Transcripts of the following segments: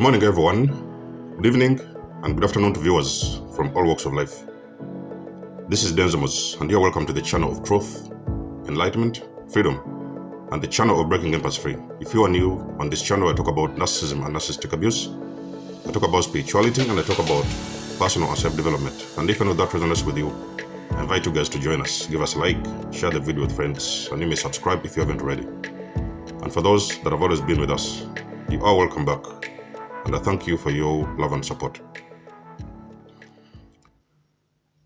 Good morning, everyone. Good evening and good afternoon to viewers from all walks of life. This is Denzimus, and you're welcome to the channel of truth, enlightenment, freedom, and the channel of breaking empaths free. If you are new on this channel, I talk about narcissism and narcissistic abuse. I talk about spirituality, and I talk about personal and self-development. And if any of that resonates with you, I invite you guys to join us. Give us a like, share the video with friends, and you may subscribe if you haven't already. And for those that have always been with us, you are welcome back. And I thank you for your love and support.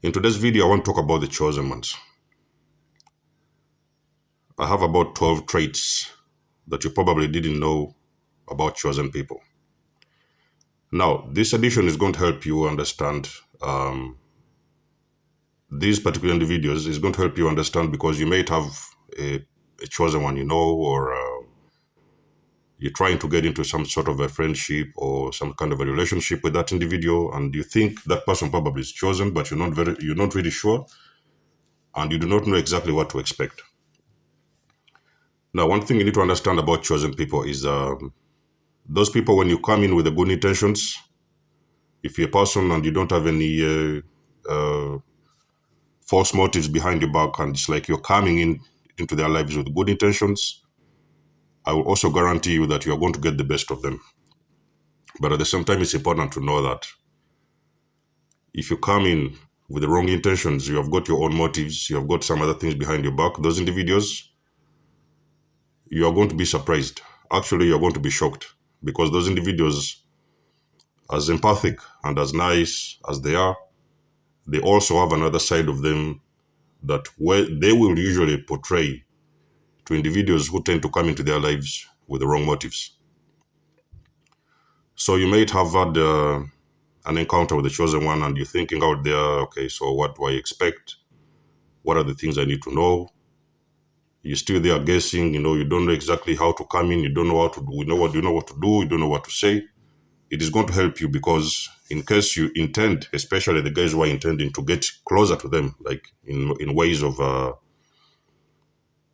In today's video, I want to talk about the chosen ones. I have about 12 traits that you probably didn't know about chosen people. Now, this edition is going to help you understand these particular individuals is going to help you understand because you may have a chosen one you know, or you're trying to get into some sort of a friendship or some kind of a relationship with that individual, and you think that person probably is chosen, but you're not really sure, and you do not know exactly what to expect. Now, one thing you need to understand about chosen people is those people, when you come in with the good intentions, if you're a person and you don't have any false motives behind your back, and it's like you're coming into their lives with good intentions, I will also guarantee you that you are going to get the best of them. But at the same time, it's important to know that if you come in with the wrong intentions, you have got your own motives, you have got some other things behind your back, those individuals, you are going to be surprised. Actually, you're going to be shocked, because those individuals, as empathic and as nice as they are, they also have another side of them that where they will usually portray to individuals who tend to come into their lives with the wrong motives. So you might have had an encounter with the chosen one, and you're thinking out there, okay, so what do I expect? What are the things I need to know? You're still there guessing, you don't know exactly how to come in, you don't know what to do, you know what to do, you don't know what to say. It is going to help you, because in case you intend, especially the guys who are intending to get closer to them, like in ways of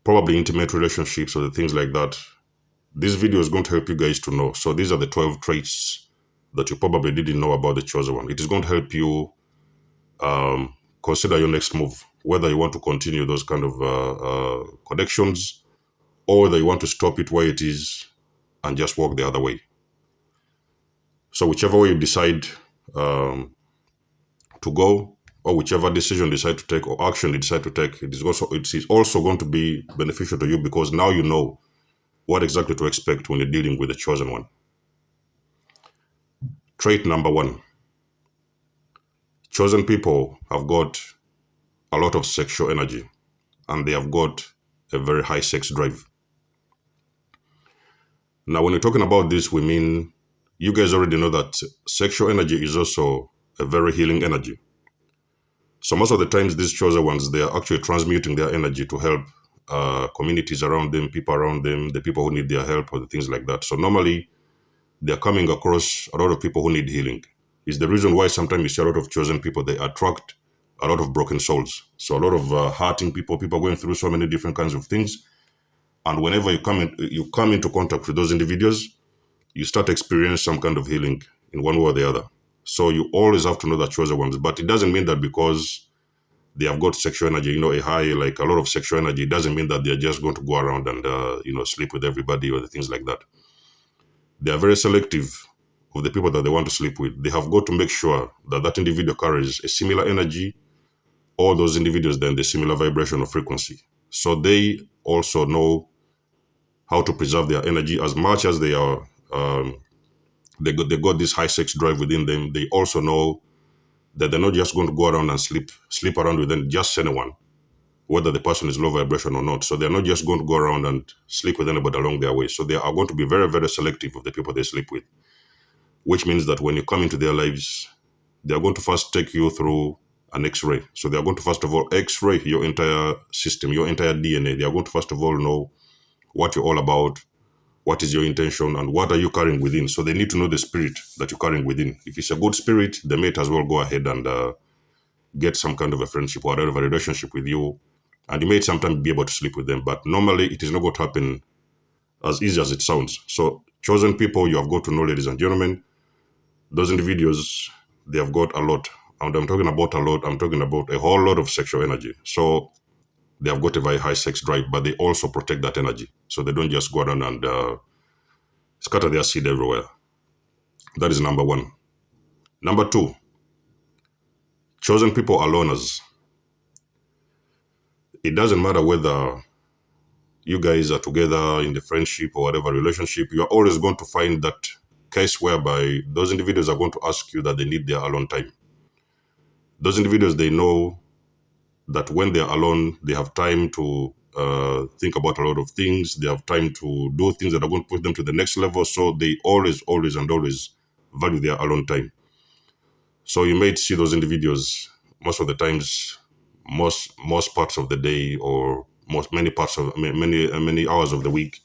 probably intimate relationships or the things like that, this video is going to help you guys to know. So these are the 12 traits that you probably didn't know about the chosen one. It is going to help you consider your next move, whether you want to continue those kind of connections, or whether you want to stop it where it is and just walk the other way. So whichever way you decide to go, or whichever decision you decide to take or action you decide to take, it is also going to be beneficial to you, because now you know what exactly to expect when you're dealing with the chosen one. Trait number 1. Chosen people have got a lot of sexual energy, and they have got a very high sex drive. Now, when we're talking about this, we mean, you guys already know that sexual energy is also a very healing energy. So most of the times, these chosen ones, they are actually transmuting their energy to help communities around them, people around them, the people who need their help, or the things like that. So normally, they're coming across a lot of people who need healing. It's the reason why sometimes you see a lot of chosen people, they attract a lot of broken souls. So a lot of hurting people going through so many different kinds of things. And whenever you come into contact with those individuals, you start experiencing some kind of healing in one way or the other. So you always have to know that chosen ones. But it doesn't mean that because they have got sexual energy, a high, like a lot of sexual energy, it doesn't mean that they're just going to go around and, sleep with everybody or the things like that. They are very selective of the people that they want to sleep with. They have got to make sure that that individual carries a similar energy, or those individuals then the similar vibration or frequency. So they also know how to preserve their energy as much as they are. They got this high sex drive within them. They also know that they're not just going to go around and sleep around with just anyone, whether the person is low vibration or not. So they're not just going to go around and sleep with anybody along their way. So they are going to be very, very selective of the people they sleep with, which means that when you come into their lives, they are going to first take you through an X-ray. So they are going to first of all X-ray your entire system, your entire DNA. They are going to first of all know what you're all about, what is your intention, and what are you carrying within. So they need to know the spirit that you're carrying within. If it's a good spirit, they may as well go ahead and get some kind of a friendship or whatever relationship with you, and you may sometimes be able to sleep with them. But normally, it is not going to happen as easy as it sounds. So chosen people, you have got to know, ladies and gentlemen, those individuals, they have got a lot. And I'm talking about a lot, I'm talking about a whole lot of sexual energy. So they have got a very high sex drive, but they also protect that energy. So they don't just go around and scatter their seed everywhere. That is number one. Number two, chosen people are loners. It doesn't matter whether you guys are together in the friendship or whatever relationship, you are always going to find that case whereby those individuals are going to ask you that they need their alone time. Those individuals, they know that when they're alone, they have time to think about a lot of things. They have time to do things that are going to push them to the next level. So they always, always, and always value their alone time. So you may see those individuals most of the times, most parts of the day, or many hours of the week.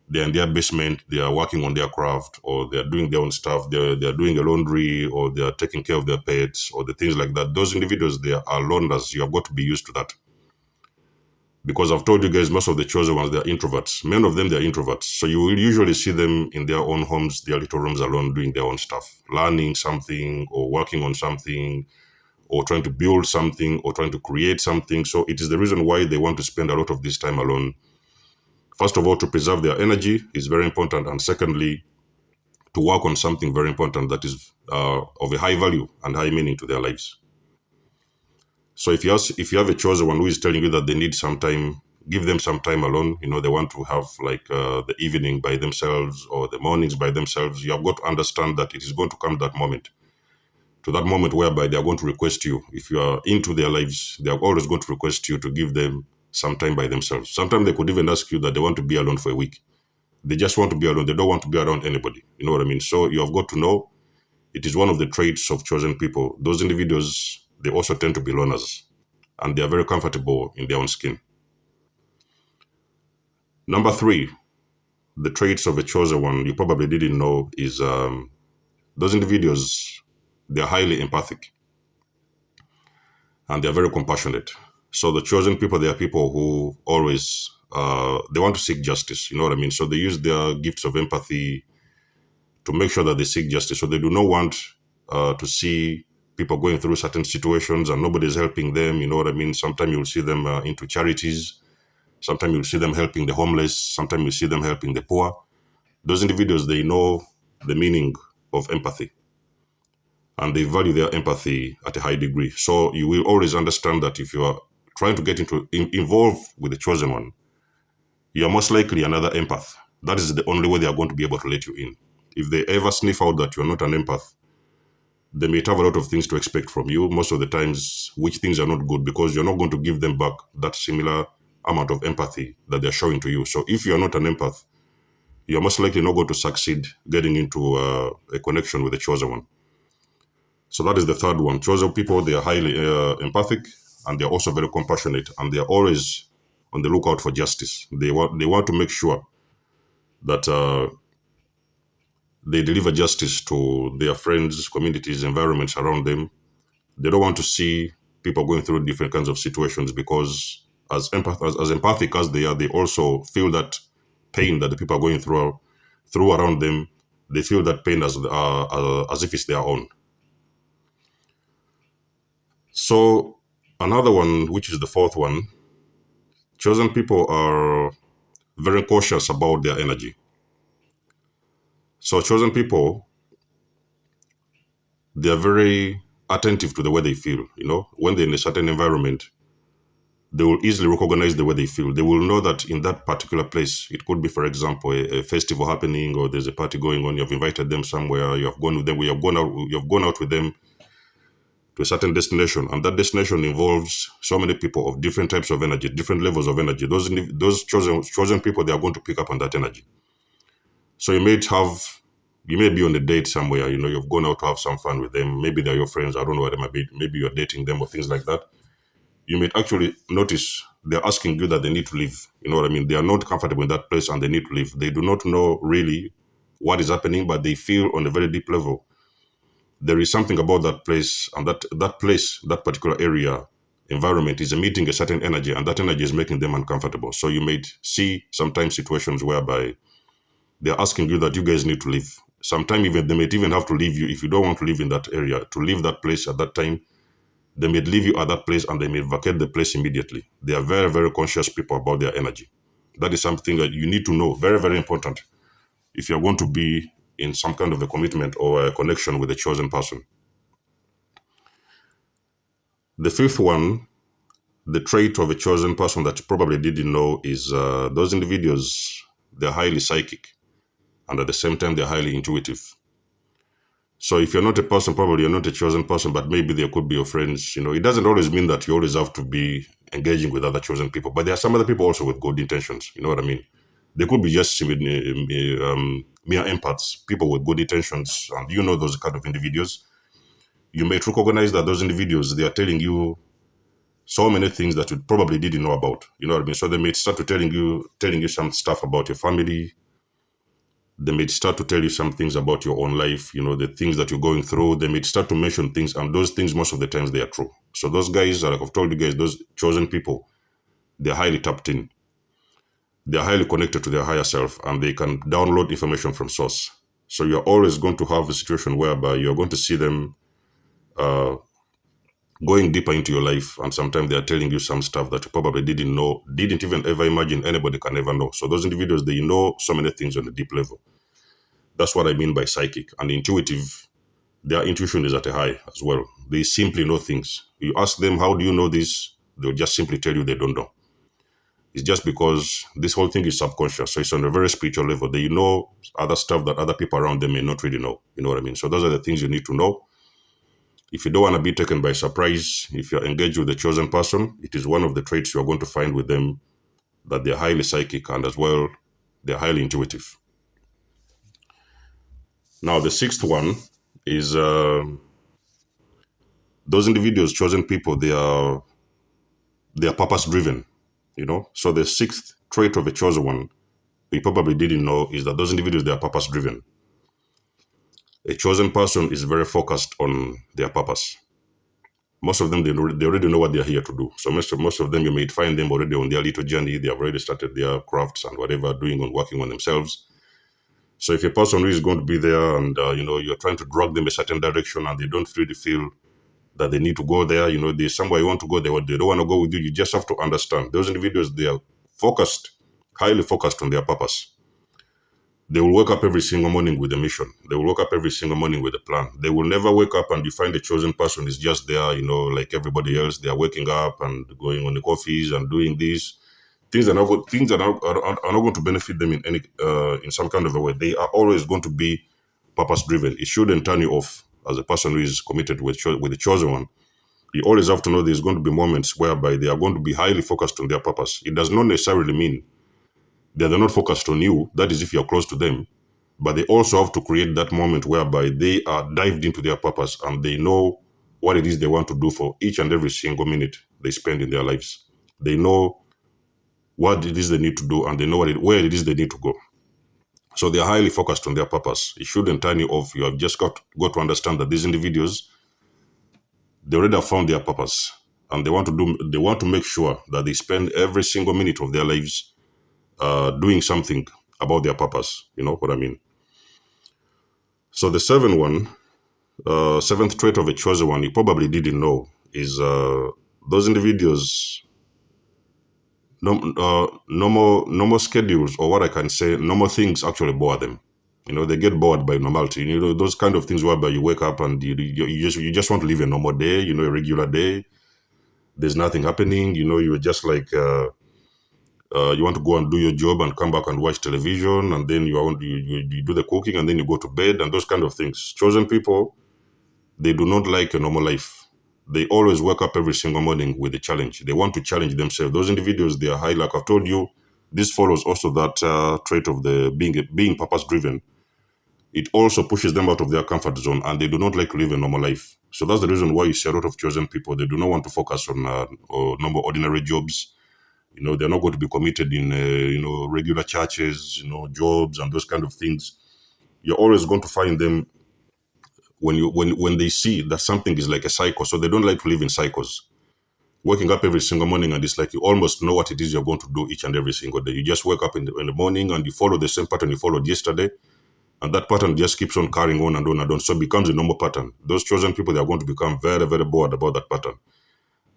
They're in their basement, they are working on their craft, or they're doing their own stuff, they're doing the laundry, or they're taking care of their pets, or the things like that. Those individuals, they are loners. You have got to be used to that. Because I've told you guys, most of the chosen ones, they're introverts. Many of them, they're introverts. So you will usually see them in their own homes, their little rooms alone, doing their own stuff, learning something, or working on something, or trying to build something, or trying to create something. So it is the reason why they want to spend a lot of this time alone. First of all, to preserve their energy is very important. And secondly, to work on something very important that is of a high value and high meaning to their lives. So if you have a chosen one who is telling you that they need some time, give them some time alone. They want to have like the evening by themselves or the mornings by themselves. You have got to understand that it is going to come to that moment whereby they are going to request you. If you are into their lives, they are always going to request you to give them some time by themselves. Sometimes they could even ask you that they want to be alone for a week. They just want to be alone. They don't want to be around anybody. You know what I mean? So you have got to know it is one of the traits of chosen people. Those individuals, they also tend to be loners, and they are very comfortable in their own skin. Number three, the traits of a chosen one you probably didn't know is those individuals, they are highly empathic, and they are very compassionate. So the chosen people, they are people who always, they want to seek justice. You know what I mean? So they use their gifts of empathy to make sure that they seek justice. So they do not want to see people going through certain situations and nobody's helping them. You know what I mean? Sometimes you'll see them into charities. Sometimes you'll see them helping the homeless. Sometimes you see them helping the poor. Those individuals, they know the meaning of empathy, and they value their empathy at a high degree. So you will always understand that if you are trying to get involved with the chosen one, you are most likely another empath. That is the only way they are going to be able to let you in. If they ever sniff out that you're not an empath, they may have a lot of things to expect from you, most of the times, which things are not good, because you're not going to give them back that similar amount of empathy that they're showing to you. So if you're not an empath, you're most likely not going to succeed getting into a connection with the chosen one. So that is the third one. Chosen people, they are highly empathic, and they're also very compassionate, and they're always on the lookout for justice. They want to make sure that they deliver justice to their friends, communities, environments around them. They don't want to see people going through different kinds of situations, because as empathic as they are, they also feel that pain that the people are going through around them. They feel that pain as if it's their own. So another one, which is the fourth one, chosen people are very cautious about their energy. So chosen people, they are very attentive to the way they feel. When they're in a certain environment, they will easily recognize the way they feel. They will know that in that particular place, it could be, for example, a festival happening, or there's a party going on. You have invited them somewhere. You have gone with them. You have gone out with them to a certain destination, and that destination involves so many people of different types of energy, different levels of energy. Those chosen people, they are going to pick up on that energy. So you may be on a date somewhere. You've gone out to have some fun with them. Maybe they're your friends. I don't know what they might be. Maybe you're dating them or things like that. You may actually notice they're asking you that they need to leave. You know what I mean? They are not comfortable in that place and they need to leave. They do not know really what is happening, but they feel on a very deep level there is something about that place, and that particular area, environment is emitting a certain energy, and that energy is making them uncomfortable. So you may see sometimes situations whereby they're asking you that you guys need to leave. Sometimes even they may even have to leave you if you don't want to live in that area, to leave that place at that time. They may leave you at that place and they may vacate the place immediately. They are very, very conscious people about their energy. That is something that you need to know. Very, very important if you're going to be in some kind of a commitment or a connection with a chosen person. The fifth one, the trait of a chosen person that you probably didn't know is those individuals, they're highly psychic and at the same time, they're highly intuitive. So if you're not a person, probably you're not a chosen person, but maybe there could be your friends. It doesn't always mean that you always have to be engaging with other chosen people, but there are some other people also with good intentions. You know what I mean? They could be just mere empaths, people with good intentions, and those kind of individuals. You may recognize that those individuals, they are telling you so many things that you probably didn't know about. You know what I mean? So they may start to telling you some stuff about your family. They may start to tell you some things about your own life, the things that you're going through. They may start to mention things, and those things, most of the times, they are true. So those guys, like I've told you guys, those chosen people, they're highly tapped in. They're highly connected to their higher self, and they can download information from source. So you're always going to have a situation whereby you're going to see them going deeper into your life, and sometimes they're telling you some stuff that you probably didn't know, didn't even ever imagine anybody can ever know. So those individuals, they know so many things on a deep level. That's what I mean by psychic. And intuitive, their intuition is at a high as well. They simply know things. You ask them, how do you know this? They'll just simply tell you they don't know. It's just because this whole thing is subconscious. So it's on a very spiritual level. They know other stuff that other people around them may not really know. You know what I mean? So those are the things you need to know. If you don't want to be taken by surprise, if you're engaged with a chosen person, it is one of the traits you're going to find with them, that they're highly psychic and as well, they're highly intuitive. Now, the sixth one is those individuals, chosen people, they are purpose driven. So the sixth trait of a chosen one, we probably didn't know, is that those individuals, they are purpose driven. A chosen person is very focused on their purpose. Most of them, they already know what they're here to do. So most of them, you may find them already on their little journey. They have already started their crafts and whatever, working on themselves. So if a person who is going to be there and, you're trying to drag them a certain direction and they don't really feel that they need to go there, there's somewhere you want to go, they don't want to go with you. You just have to understand. Those individuals, they are highly focused on their purpose. They will wake up every single morning with a mission. They will wake up every single morning with a plan. They will never wake up and you find the chosen person is just there, like everybody else. They are waking up and going on the coffees and doing these things. Things that are not going to benefit them in some kind of a way. They are always going to be purpose driven. It shouldn't turn you off as a person who is committed with the chosen one. You always have to know there's going to be moments whereby they are going to be highly focused on their purpose. It does not necessarily mean that they're not focused on you. That is if you're close to them. But they also have to create that moment whereby they are dived into their purpose and they know what it is they want to do for each and every single minute they spend in their lives. They know what it is they need to do and they know where it is they need to go. So they are highly focused on their purpose. It shouldn't turn you off. You have just got to understand that these individuals, they already have found their purpose and they want to make sure that they spend every single minute of their lives doing something about their purpose. You know what I mean? So the seventh trait of a chosen one, you probably didn't know, is those individuals, normal schedules, or what I can say, normal things actually bore them. They get bored by normality. Those kind of things whereby you wake up and you just want to live a normal day, a regular day. There's nothing happening. You're just like, you want to go and do your job and come back and watch television, and then you do the cooking and then you go to bed and those kind of things. Chosen people, they do not like a normal life. They always wake up every single morning with a challenge. They want to challenge themselves. Those individuals, they are high. Like I've told you, this follows also that trait of the being purpose-driven. It also pushes them out of their comfort zone, and they do not like to live a normal life. So that's the reason why you see a lot of chosen people. They do not want to focus on normal, ordinary jobs. They're not going to be committed in, regular churches, jobs and those kind of things. You're always going to find them when they see that something is like a cycle. So they don't like to live in cycles. Waking up every single morning and it's like you almost know what it is you're going to do each and every single day. You just wake up in the morning and you follow the same pattern you followed yesterday. And that pattern just keeps on carrying on and on and on. So it becomes a normal pattern. Those chosen people, they are going to become very, very bored about that pattern.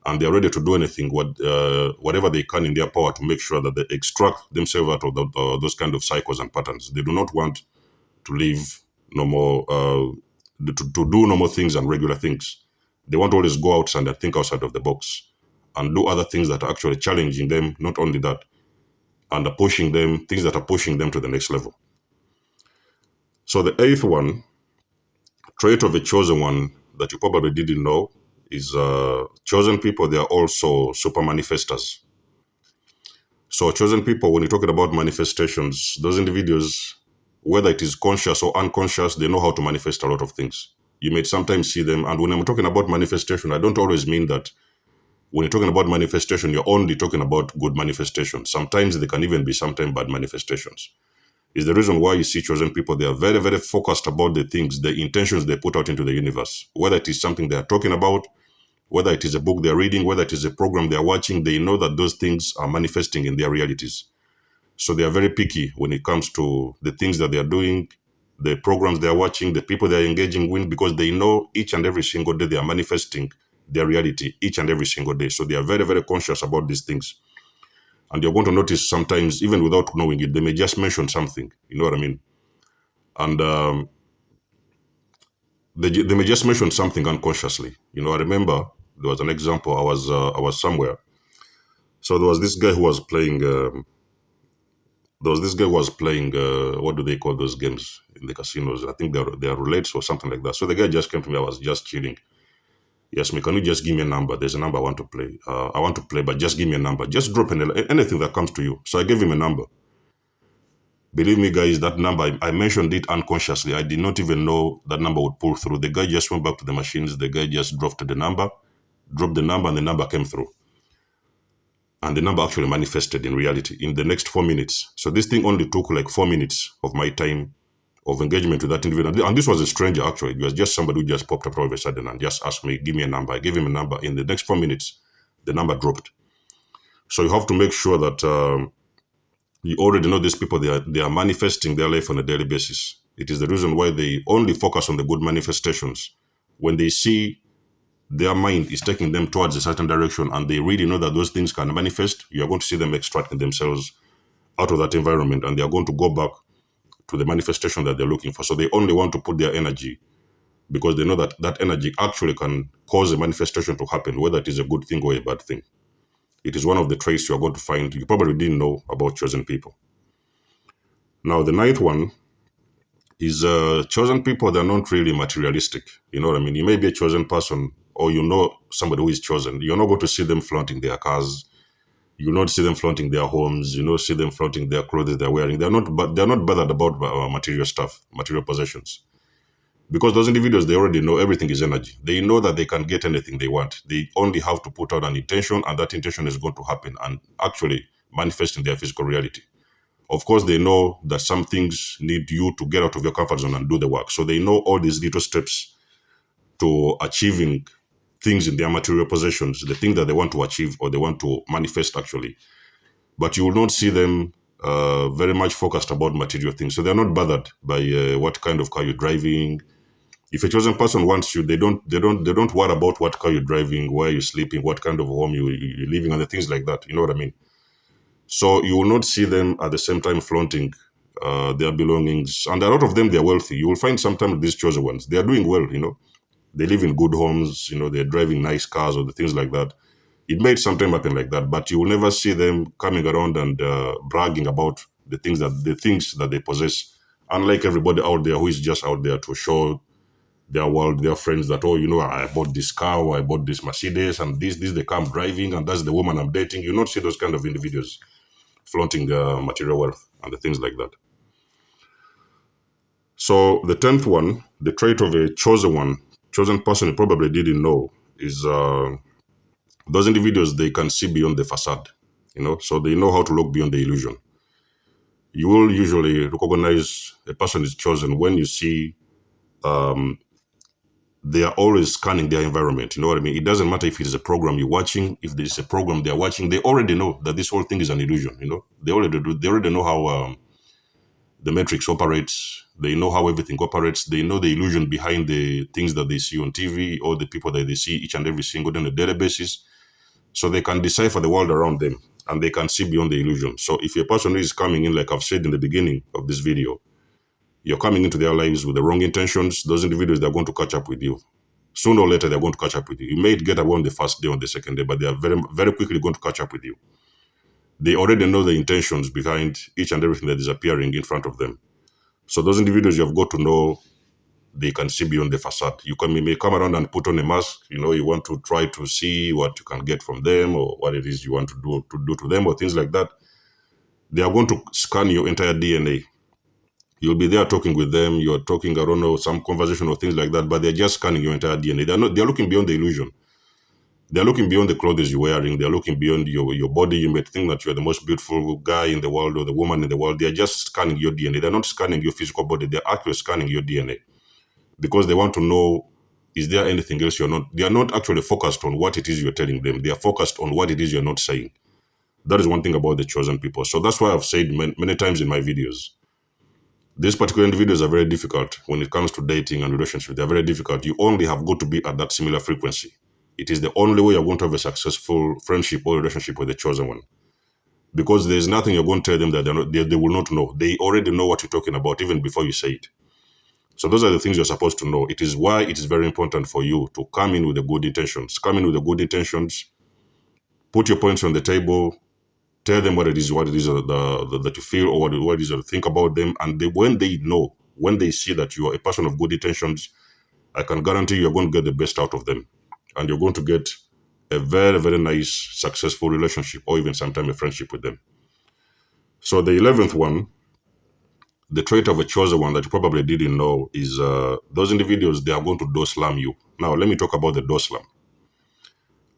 And they're ready to do anything, whatever they can in their power to make sure that they extract themselves out of those kind of cycles and patterns. They do not want to live normal, to do normal things and regular things. They want to always go outside and think outside of the box and do other things that are actually challenging them, not only that, and are pushing them, things that are pushing them to the next level. So the eighth one, trait of a chosen one that you probably didn't know is chosen people, they are also super manifestors. So chosen people, when you're talking about manifestations, those individuals, whether it is conscious or unconscious, they know how to manifest a lot of things. You may sometimes see them, and when I'm talking about manifestation, I don't always mean that when you're talking about manifestation, you're only talking about good manifestations. Sometimes they can even be sometimes bad manifestations. Is the reason why you see chosen people, they are very, very focused about the things, the intentions they put out into the universe. Whether it is something they are talking about, whether it is a book they're reading, whether it is a program they're watching, they know that those things are manifesting in their realities. So they are very picky when it comes to the things that they're doing, the programs they're watching, the people they're engaging with, because they know each and every single day they are manifesting their reality each and every single day. So they are very, very conscious about these things. And you're going to notice sometimes, even without knowing it, they may just mention something. You know what I mean? And they may just mention something unconsciously. You know, I remember there was an example. I was somewhere. So there was this guy who was playing. What do they call those games in the casinos? I think they are roulettes or something like that. So the guy just came to me. I was just chilling. Yes, me, can you just give me a number? There's a number I want to play. I want to play, but just give me a number. Just drop anything that comes to you. So I gave him a number. Believe me, guys, that number, I mentioned it unconsciously. I did not even know that number would pull through. The guy just went back to the machines. The guy just dropped the number, and the number came through. And the number actually manifested in reality in the next 4 minutes. So this thing only took like 4 minutes of my time of engagement with that individual. And this was a stranger, actually. It was just somebody who just popped up all of a sudden and just asked me, give me a number. I gave him a number. In the next 4 minutes, the number dropped. So you have to make sure that you already know these people, they are manifesting their life on a daily basis. It is the reason why they only focus on the good manifestations. When they see their mind is taking them towards a certain direction and they really know that those things can manifest, you are going to see them extracting themselves out of that environment and they are going to go back to the manifestation that they're looking for. So they only want to put their energy because they know that that energy actually can cause a manifestation to happen, whether it is a good thing or a bad thing. It is one of the traits you are going to find you probably didn't know about chosen people. Now, the ninth one is chosen people, they're not really materialistic. You know what I mean? You may be a chosen person or you know somebody who is chosen. You're not going to see them flaunting their cars. You not see them flaunting their homes. You not see them flaunting their clothes they're wearing. They're not bothered about material stuff, material possessions. Because those individuals, they already know everything is energy. They know that they can get anything they want. They only have to put out an intention and that intention is going to happen and actually manifest in their physical reality. Of course, they know that some things need you to get out of your comfort zone and do the work. So they know all these little steps to achieving things in their material possessions, the thing that they want to achieve or they want to manifest actually. But you will not see them very much focused about material things. So they're not bothered by what kind of car you're driving. If a chosen person wants you, they don't worry about what car you're driving, where you're sleeping, what kind of home you're living, and the things like that. You know what I mean? So you will not see them at the same time flaunting their belongings. And a lot of them, they're wealthy. You will find sometimes these chosen ones, they are doing well, you know. They live in good homes, you know, they're driving nice cars or the things like that. It may sometimes happen like that, but you will never see them coming around and bragging about the things that they possess. Unlike everybody out there who is just out there to show their world, their friends that, oh, you know, I bought this car or I bought this Mercedes and this the car I'm driving and that's the woman I'm dating. You not see those kind of individuals flaunting material wealth and the things like that. So the 10th one, the trait of a chosen person you probably didn't know is those individuals, they can see beyond the facade, you know, so they know how to look beyond the illusion. You will usually recognize a person is chosen when you see they are always scanning their environment. You know what I mean? It doesn't matter if it is a program you're watching, if there's a program they're watching, they already know that this whole thing is an illusion, you know? They already know how the matrix operates. They know how everything operates. They know the illusion behind the things that they see on TV or the people that they see each and every single day on a daily basis. So they can decipher the world around them and they can see beyond the illusion. So if a person is coming in, like I've said in the beginning of this video, you're coming into their lives with the wrong intentions, those individuals, they're going to catch up with you. Sooner or later, they're going to catch up with you. You may get away on the first day, on the second day, but they are very, very quickly going to catch up with you. They already know the intentions behind each and everything that is appearing in front of them. So those individuals, you have got to know they can see beyond the facade. You may come around and put on a mask. You want to try to see what you can get from them or what it is you want to do to them or things like that. They are going to scan your entire DNA. You'll be there talking with them. You're talking, I don't know, some conversation or things like that, but they're just scanning your entire DNA. They're looking beyond the illusion. They're looking beyond the clothes you're wearing. They're looking beyond your body. You may think that you're the most beautiful guy in the world or the woman in the world. They're just scanning your DNA. They're not scanning your physical body. They're actually scanning your DNA because they want to know, is there anything else you're not? They are not actually focused on what it is you're telling them. They are focused on what it is you're not saying. That is one thing about the chosen people. So that's why I've said many times in my videos, these particular individuals are very difficult when it comes to dating and relationships. They're very difficult. You only have got to be at that similar frequency. It is the only way you're going to have a successful friendship or relationship with the chosen one. Because there's nothing you're going to tell them that they will not know. They already know what you're talking about even before you say it. So those are the things you're supposed to know. It is why it is very important for you to come in with the good intentions. Come in with the good intentions. Put your points on the table. Tell them what it is that you feel or what it is that you think about them. And when they see that you are a person of good intentions, I can guarantee you're going to get the best out of them. And you're going to get a very, very nice, successful relationship or even sometimes a friendship with them. So the 11th one, the trait of a chosen one that you probably didn't know is those individuals, they are going to door slam you. Now, let me talk about the door slam.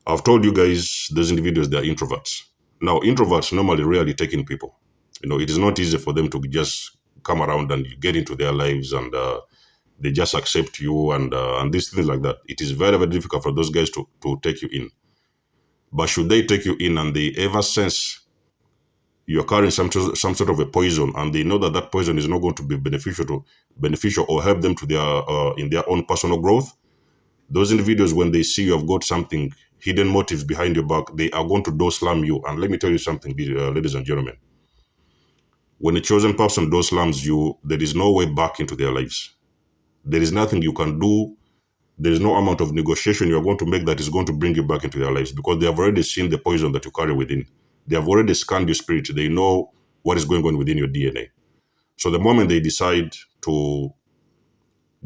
I've told you guys, those individuals, they are introverts. Now, introverts normally rarely take in people. It is not easy for them to just come around and you get into their lives and they just accept you and these things like that. It is very, very difficult for those guys to take you in. But should they take you in and they ever sense you're carrying some sort of a poison and they know that that poison is not going to be beneficial or help them to their in their own personal growth, those individuals, when they see you have got something, hidden motives behind your back, they are going to door slam you. And let me tell you something, ladies and gentlemen. When a chosen person door slams you, there is no way back into their lives. There is nothing you can do. There is no amount of negotiation you're going to make that is going to bring you back into their lives because they have already seen the poison that you carry within. They have already scanned your spirit. They know what is going on within your DNA. So the moment they decide to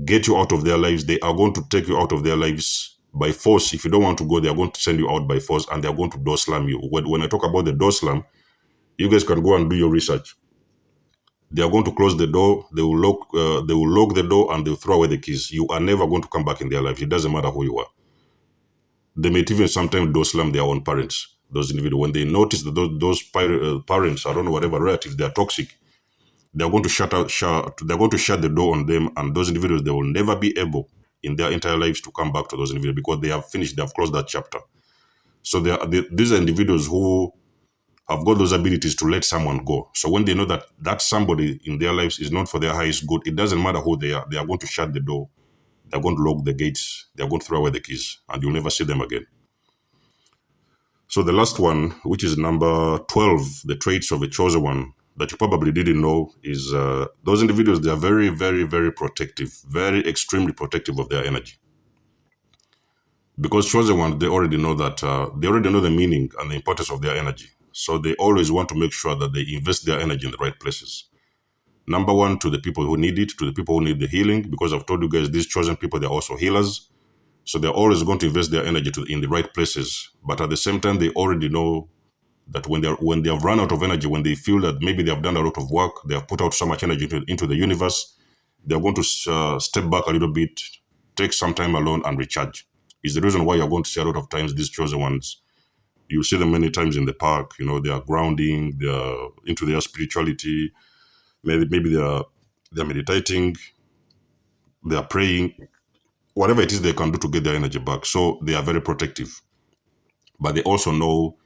get you out of their lives, they are going to take you out of their lives by force. If you don't want to go, they are going to send you out by force and they are going to door slam you. When I talk about the door slam, you guys can go and do your research. They are going to close the door. They will lock the door and they'll throw away the keys. You are never going to come back in their life. It doesn't matter who you are. They may even sometimes door slam their own parents. Those individuals, when they notice that those parents, I don't know, whatever relatives, they are toxic, they're going to shut the door on them, and those individuals, they will never be able in their entire lives to come back to those individuals because they have closed that chapter. So these are individuals who have got those abilities to let someone go. So when they know that somebody in their lives is not for their highest good, it doesn't matter who they are going to shut the door, they're going to lock the gates, they're going to throw away the keys, and you'll never see them again. So the last one, which is number 12, the traits of a chosen one that you probably didn't know is those individuals, they are very, very, very protective, very extremely protective of their energy. Because chosen ones, they already know that, they already know the meaning and the importance of their energy. So they always want to make sure that they invest their energy in the right places. Number one, to the people who need it, to the people who need the healing, because I've told you guys, these chosen people, they're also healers. So they're always going to invest their energy in the right places. But at the same time, they already know that when they have run out of energy, when they feel that maybe they have done a lot of work, they have put out so much energy into the universe, they're going to step back a little bit, take some time alone and recharge. Is the reason why you're going to see a lot of times these chosen ones. You see them many times in the park, they are grounding, they're into their spirituality, maybe they're meditating, they're praying, whatever it is they can do to get their energy back. So they are very protective. But they also know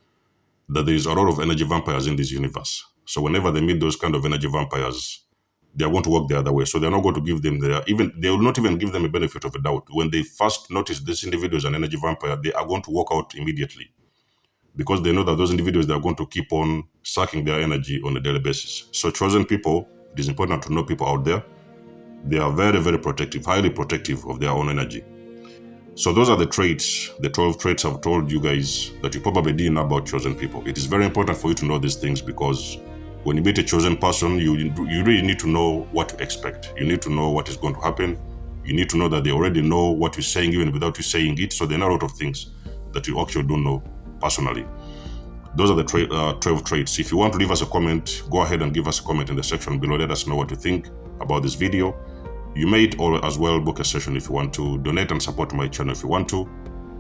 that there is a lot of energy vampires in this universe. So whenever they meet those kind of energy vampires, they are going to work the other way. So they're not going to give them they will not even give them a benefit of a doubt. When they first notice this individual is an energy vampire, they are going to walk out immediately, because they know that those individuals, they are going to keep on sucking their energy on a daily basis. So chosen people, it is important to know people out there. They are very, very protective, highly protective of their own energy. So those are the traits, the 12 traits I've told you guys that you probably didn't know about chosen people. It is very important for you to know these things, because when you meet a chosen person, you really need to know what to expect. You need to know what is going to happen. You need to know that they already know what you're saying even without you saying it. So there are a lot of things that you actually don't know personally. Those are the 12 traits. If you want to leave us a comment, go ahead and give us a comment in the section below. Let us know what you think about this video. You may as well book a session if you want to, donate and support my channel if you want to.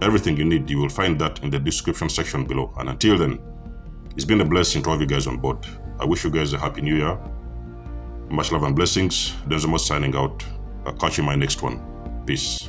Everything you need, you will find that in the description section below. And until then, it's been a blessing to have you guys on board. I wish you guys a happy new year. Much love and blessings. Denzemo signing out. I'll catch you in my next one. Peace.